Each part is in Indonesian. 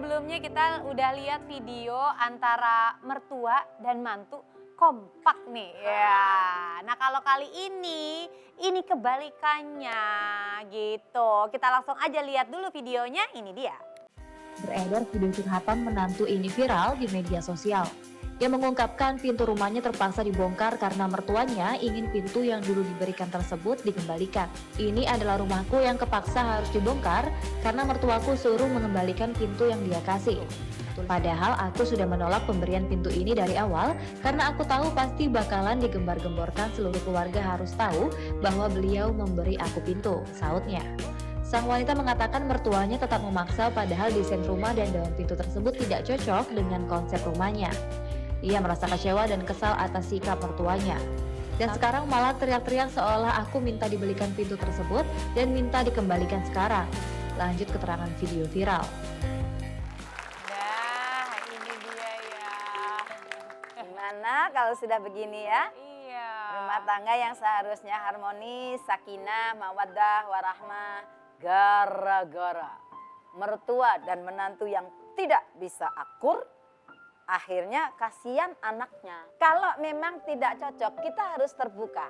sebelumnya kita udah lihat video antara mertua dan mantu kompak nih. Ya. Nah kalau kali ini kebalikannya gitu. Kita langsung aja lihat dulu videonya, ini dia. Beredar video curhatan menantu ini viral di media sosial. Yang mengungkapkan pintu rumahnya terpaksa dibongkar karena mertuanya ingin pintu yang dulu diberikan tersebut dikembalikan. Ini adalah rumahku yang kepaksa harus dibongkar karena mertuaku suruh mengembalikan pintu yang dia kasih. Padahal aku sudah menolak pemberian pintu ini dari awal karena aku tahu pasti bakalan digembar-gemborkan, seluruh keluarga harus tahu bahwa beliau memberi aku pintu, sautnya. Sang wanita mengatakan mertuanya tetap memaksa padahal desain rumah dan daun pintu tersebut tidak cocok dengan konsep rumahnya. Ia merasa kecewa dan kesal atas sikap mertuanya. Dan sekarang malah teriak-teriak seolah aku minta dibelikan pintu tersebut dan minta dikembalikan sekarang. Lanjut keterangan video viral. Nah ini dia ya. Gimana kalau sudah begini ya? Iya. Rumah tangga yang seharusnya harmonis, sakinah, mawaddah, warahmah. Gara-gara mertua dan menantu yang tidak bisa akur, akhirnya kasihan anaknya. Kalau memang tidak cocok, kita harus terbuka.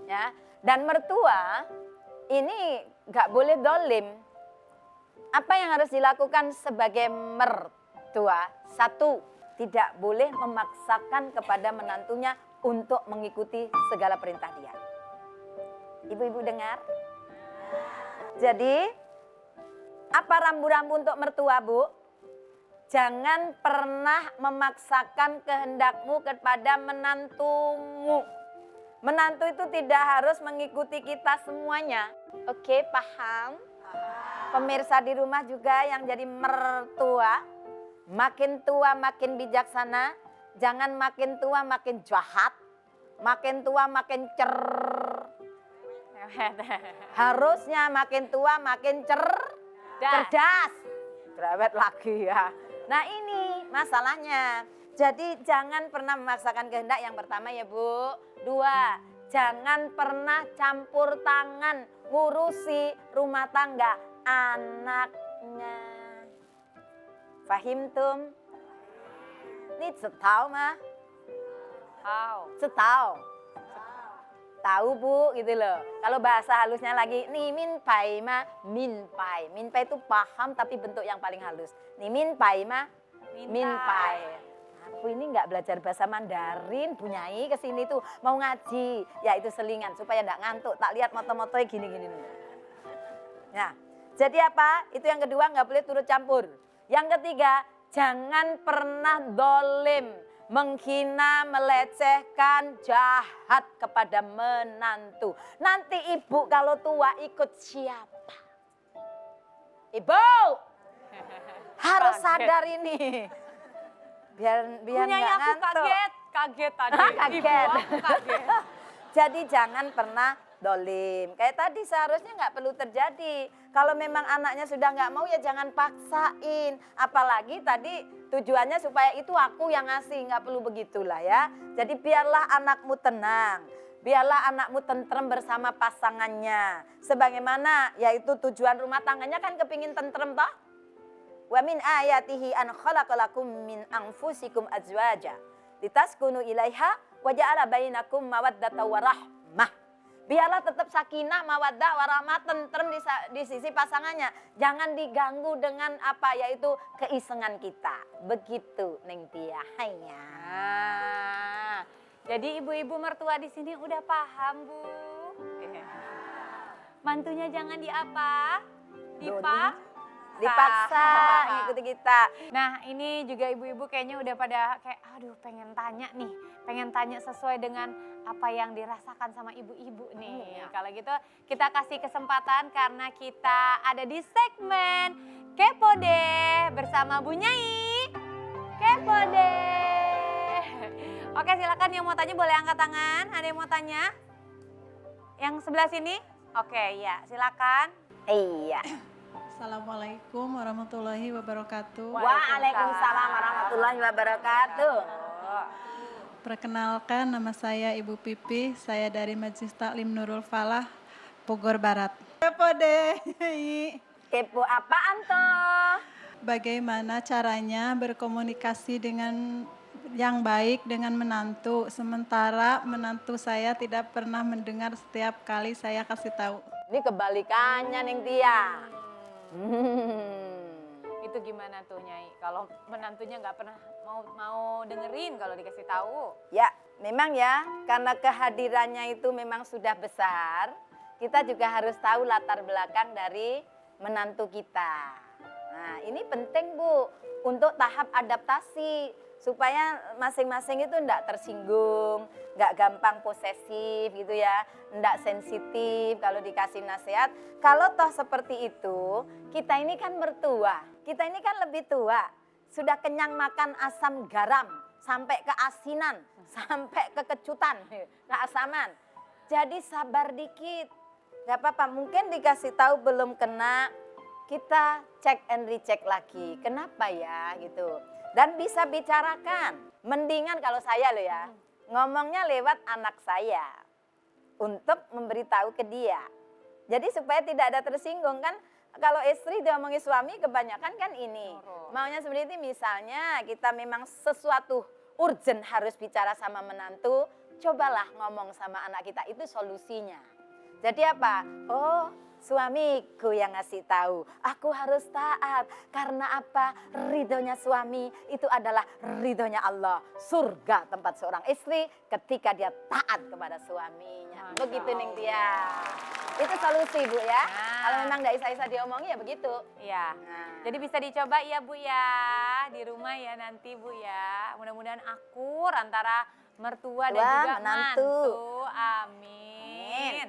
Ya, dan mertua ini nggak boleh dolim. Apa yang harus dilakukan sebagai mertua? Satu, tidak boleh memaksakan kepada menantunya untuk mengikuti segala perintah dia. Ibu-ibu dengar? Jadi, apa rambu-rambu untuk mertua, Bu? Jangan pernah memaksakan kehendakmu kepada menantumu. Menantu itu tidak harus mengikuti kita semuanya. Oke, paham? Pemirsa di rumah juga yang jadi mertua, makin tua makin bijaksana, jangan makin tua makin jahat, makin tua makin harusnya makin tua makin cerdas. Cerewet lagi ya. Nah ini masalahnya. Jadi jangan pernah memaksakan kehendak, yang pertama ya Bu. Dua, jangan pernah campur tangan ngurusi rumah tangga anaknya. Fahimtum? Ini setau mah? Setau. Tahu Bu gitu loh. Kalau bahasa halusnya lagi nih min pai mah min pai. Min pai itu paham tapi bentuk yang paling halus. Nih min pai mah min pai. Aku ini nggak belajar bahasa Mandarin, Bunyai kesini tuh mau ngaji. Ya itu selingan supaya nggak ngantuk. Tak lihat moto-motonya gini-gini. Nah, jadi apa? Itu yang kedua, nggak boleh turut campur. Yang ketiga, jangan pernah dolim, menghina, melecehkan, jahat kepada menantu. Nanti ibu kalau tua ikut siapa? Ibu harus sadar ini. Biar nggak ngantuk. Kaget tadi. Kaget. Ibu aku kaget. Jadi jangan pernah dolim. Kayak tadi seharusnya nggak perlu terjadi. Kalau memang anaknya sudah nggak mau ya jangan paksain. Apalagi tadi tujuannya supaya itu aku yang ngasih, nggak perlu begitulah ya. Jadi biarlah anakmu tenang. Biarlah anakmu tentrem bersama pasangannya. Sebagaimana yaitu tujuan rumah tangganya kan kepingin tentrem toh. Wa min ayatihi an khalaqalakum min anfusikum azwaja litaskunu ilaiha wa ja'ala bainakum mawaddatan wa rahmah. Biarlah tetap sakinah, mawaddah, warahmah, tentrem di sisi pasangannya. Jangan diganggu dengan apa yaitu keisengan kita. Begitu Neng Tia. Hanya. Jadi ibu-ibu mertua di sini udah paham Bu. Mantunya jangan Dipaksa ngikuti kita. Nah ini juga ibu-ibu kayaknya udah pada kayak aduh pengen tanya sesuai dengan apa yang dirasakan sama ibu-ibu nih. Kalau gitu kita kasih kesempatan karena kita ada di segmen Kepo Deh bersama Bu Nyai. Kepo Deh. Oke silakan yang mau tanya boleh angkat tangan. Ada yang mau tanya? Yang sebelah sini? Oke ya silakan. Iya. Assalamualaikum warahmatullahi wabarakatuh. Waalaikumsalam warahmatullahi wabarakatuh. Perkenalkan nama saya Ibu Pipi, saya dari Majelis Taklim Nurul Falah, Bogor Barat. Kepo deh. Kepo apaan toh? bagaimana caranya berkomunikasi dengan yang baik dengan menantu. Sementara menantu saya tidak pernah mendengar setiap kali saya kasih tahu. Ini kebalikannya Neng Tia. Itu gimana tuh Nyai? Kalau menantunya nggak pernah mau dengerin kalau dikasih tahu. Ya, memang ya, karena kehadirannya itu memang sudah besar, kita juga harus tahu latar belakang dari menantu kita. Nah, ini penting Bu, untuk tahap adaptasi, supaya masing-masing itu enggak tersinggung, enggak gampang posesif gitu ya, enggak sensitif kalau dikasih nasihat. Kalau toh seperti itu, kita ini kan mertua, kita ini kan lebih tua, sudah kenyang makan asam garam, sampai keasinan, sampai kekecutan, keasaman. Jadi sabar dikit, gak apa-apa, mungkin dikasih tahu belum kena, kita cek and recheck lagi, kenapa ya gitu. Dan bisa bicarakan, mendingan kalau saya loh ya, ngomongnya lewat anak saya untuk memberitahu ke dia. Jadi supaya tidak ada tersinggung kan, kalau istri diomongin suami kebanyakan kan ini. Maunya seperti itu, misalnya kita memang sesuatu urgent harus bicara sama menantu, cobalah ngomong sama anak kita, itu solusinya. Jadi apa? Oh, suamiku yang ngasih tahu, aku harus taat. Karena apa? Ridhonya suami itu adalah ridhonya Allah. Surga tempat seorang istri ketika dia taat kepada suaminya. Begitu Ning Tia. Itu solusi Bu ya. Kalau memang tidak bisa diomongi ya begitu. Iya. Jadi bisa dicoba ya Bu ya, di rumah ya nanti Bu ya. Mudah-mudahan akur antara mertua dan juga menantu. Amin.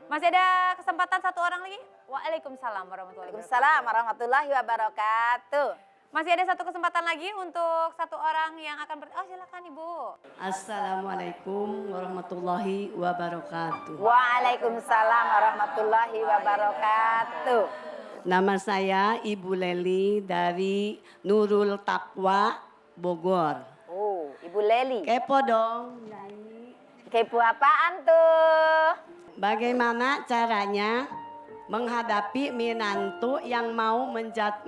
Masih ada kesempatan satu orang lagi? Waalaikumsalam warahmatullahi wabarakatuh. Waalaikumsalam warahmatullahi wabarakatuh. Masih ada satu kesempatan lagi untuk satu orang yang akan oh silakan Ibu. Assalamualaikum warahmatullahi wabarakatuh. Waalaikumsalam warahmatullahi wabarakatuh. Nama saya Ibu Leli dari Nurul Taqwa, Bogor. Oh, Ibu Leli. Kepo dong. Kepo apaan tuh? Bagaimana caranya menghadapi menantu yang mau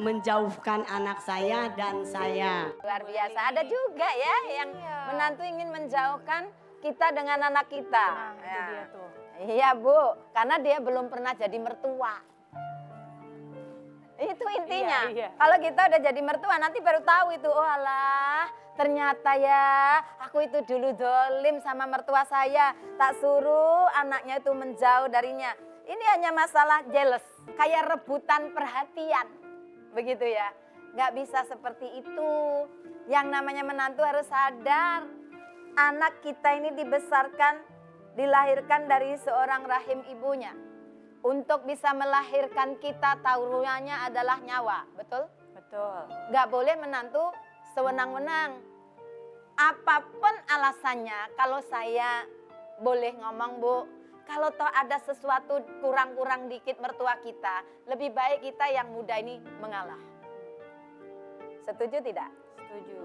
menjauhkan anak saya dan saya? Luar biasa, ada juga ya yang menantu ingin menjauhkan kita dengan anak kita. Nah, itu dia tuh. Iya Bu, karena dia belum pernah jadi mertua. Itu intinya. Iya. Kalau kita udah jadi mertua nanti baru tahu itu, oh alah ternyata ya aku itu dulu dolim sama mertua saya. Tak suruh anaknya itu menjauh darinya. Ini hanya masalah jealous, kayak rebutan perhatian. Begitu ya. Gak bisa seperti itu. Yang namanya menantu harus sadar. Anak kita ini dibesarkan, dilahirkan dari seorang rahim ibunya. Untuk bisa melahirkan kita taruhannya adalah nyawa, betul? Betul. Gak boleh menantu sewenang-wenang. Apapun alasannya, kalau saya boleh ngomong Bu, kalau toh ada sesuatu kurang-kurang dikit mertua kita, lebih baik kita yang muda ini mengalah. Setuju tidak? Setuju.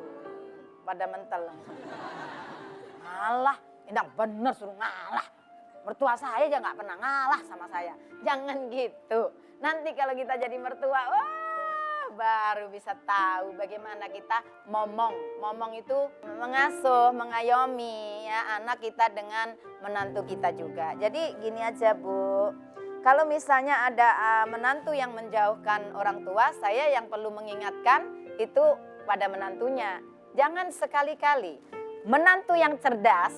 Pada mentel. Ngalah, tidak benar suruh ngalah. Mertua saya aja gak pernah ngalah sama saya. Jangan gitu. Nanti kalau kita jadi mertua, wah baru bisa tahu bagaimana kita momong. Momong itu mengasuh, mengayomi ya anak kita dengan menantu kita juga. Jadi gini aja Bu, kalau misalnya ada menantu yang menjauhkan orang tua, saya yang perlu mengingatkan itu pada menantunya. Jangan sekali-kali menantu yang cerdas,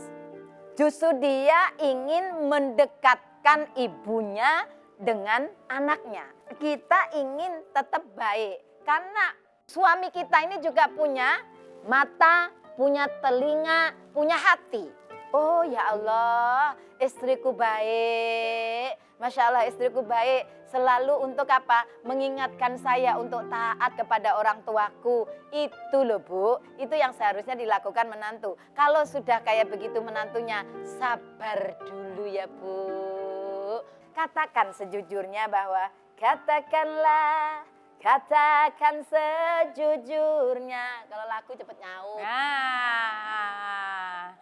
justru dia ingin mendekatkan ibunya dengan anaknya. Kita ingin tetap baik. Karena suami kita ini juga punya mata, punya telinga, punya hati. Oh ya Allah, istriku baik. Masya Allah istriku baik. Selalu untuk apa? Mengingatkan saya untuk taat kepada orang tuaku. Itu loh Bu, itu yang seharusnya dilakukan menantu. Kalau sudah kayak begitu menantunya, sabar dulu ya Bu. Katakan sejujurnya bahwa katakanlah, katakan sejujurnya. Kalau laku cepet nyaut. Nah.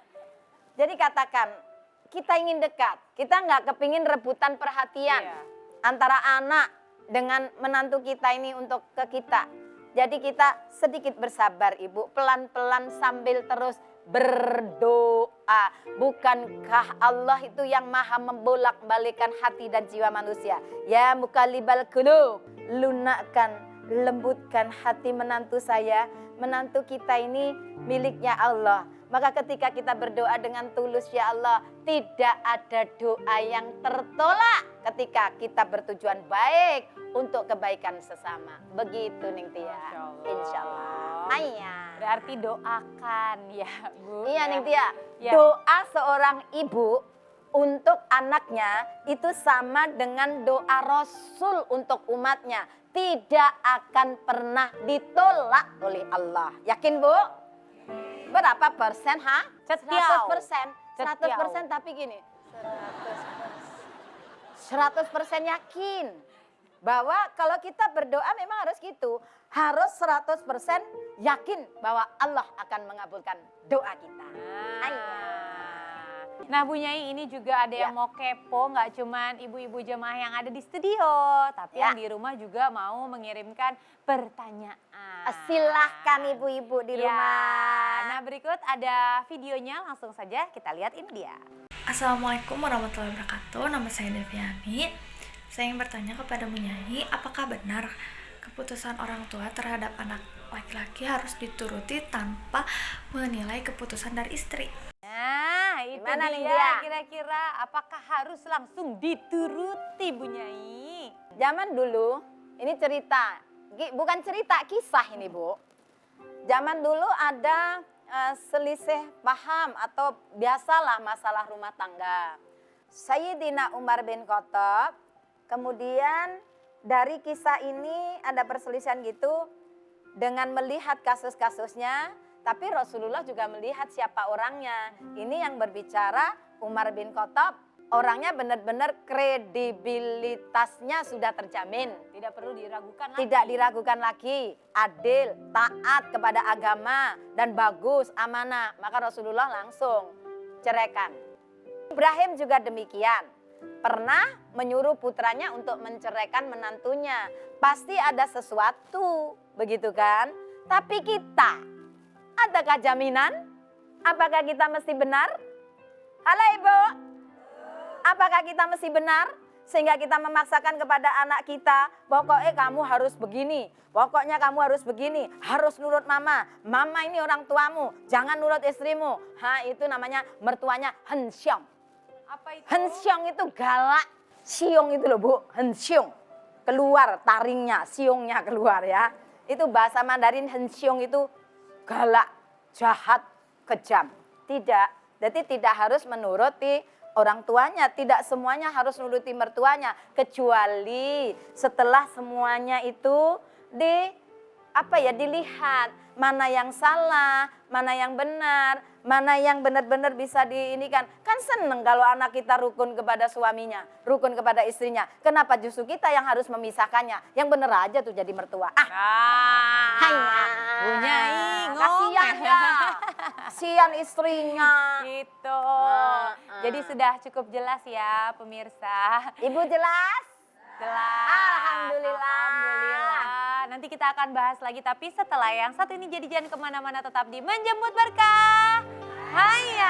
Jadi katakan, kita ingin dekat. Kita nggak kepingin rebutan perhatian. Iya. Antara anak dengan menantu kita ini untuk ke kita. Jadi kita sedikit bersabar Ibu, pelan-pelan sambil terus berdoa. Bukankah Allah itu yang maha membolak-balikan hati dan jiwa manusia? Ya mukallibal qulub, lunakkan, lembutkan hati menantu saya. Menantu kita ini miliknya Allah. Maka ketika kita berdoa dengan tulus, ya Allah, tidak ada doa yang tertolak ketika kita bertujuan baik untuk kebaikan sesama. Begitu Ning Tia. Insya Allah. Ayah. Berarti doakan ya Bu. Iya ya. Ning Tia. Ya. Doa seorang ibu untuk anaknya itu sama dengan doa Rasul untuk umatnya. Tidak akan pernah ditolak oleh Allah. Yakin Bu? Berapa persen, ha? 100%. 100% tapi gini. 100% yakin. Bahwa kalau kita berdoa memang harus gitu. Harus 100% yakin bahwa Allah akan mengabulkan doa kita. Nah Bu Nyai, ini juga ada yang mau kepo, nggak cuman ibu-ibu jemaah yang ada di studio, tapi yang di rumah juga mau mengirimkan pertanyaan. Silahkan ibu-ibu di rumah. Nah berikut ada videonya, langsung saja kita lihat, ini dia. Assalamualaikum warahmatullahi wabarakatuh. Nama saya Deviani. Saya ingin bertanya kepada Bu Nyai, apakah benar keputusan orang tua terhadap anak laki-laki harus dituruti tanpa menilai keputusan dari istri? Nah itu Gimana nih dia, dia? kira-kira apakah harus langsung dituruti Bu Nyai? Zaman dulu, ini cerita, bukan cerita, kisah ini Bu. Zaman dulu ada selisih paham atau biasalah masalah rumah tangga. Sayyidina Umar bin Khattab, kemudian dari kisah ini ada perselisihan gitu dengan melihat kasus-kasusnya, tapi Rasulullah juga melihat siapa orangnya. Ini yang berbicara Umar bin Khattab, orangnya benar-benar kredibilitasnya sudah terjamin. Tidak perlu diragukan lagi. Tidak diragukan lagi, adil, taat kepada agama, dan bagus, amanah. Maka Rasulullah langsung ceraikan. Ibrahim juga demikian. Pernah menyuruh putranya untuk menceraikan menantunya. Pasti ada sesuatu, begitu kan? Tapi kita, adakah jaminan? Apakah kita mesti benar? Halo Ibu, apakah kita mesti benar? Sehingga kita memaksakan kepada anak kita, pokoknya kamu harus begini, pokoknya kamu harus begini, harus nurut mama. Mama ini orang tuamu, jangan nurut istrimu. Itu namanya mertuanya hensyong. Apa itu? Hensyong itu galak, siung itu loh Bu, hensyong. Keluar taringnya, siungnya keluar ya. Itu bahasa Mandarin, hensyong itu galak, jahat, kejam. Tidak, jadi tidak harus menuruti orang tuanya, tidak semuanya harus menuruti mertuanya, kecuali setelah semuanya itu dilihat mana yang salah, mana yang benar, mana yang benar-benar bisa diinikan. Kan seneng kalau anak kita rukun kepada suaminya, rukun kepada istrinya. Kenapa justru kita yang harus memisahkannya? Yang benar aja tuh jadi mertua. Hanya Bu Nyai kasihan ya, kasihan istrinya. Gitu. Jadi sudah cukup jelas ya pemirsa. Ibu jelas? Jelas. Alhamdulillah. Alhamdulillah. Nanti kita akan bahas lagi, tapi setelah yang satu ini. Jadi jangan kemana-mana, tetap di Menjemput Berkah. Haya.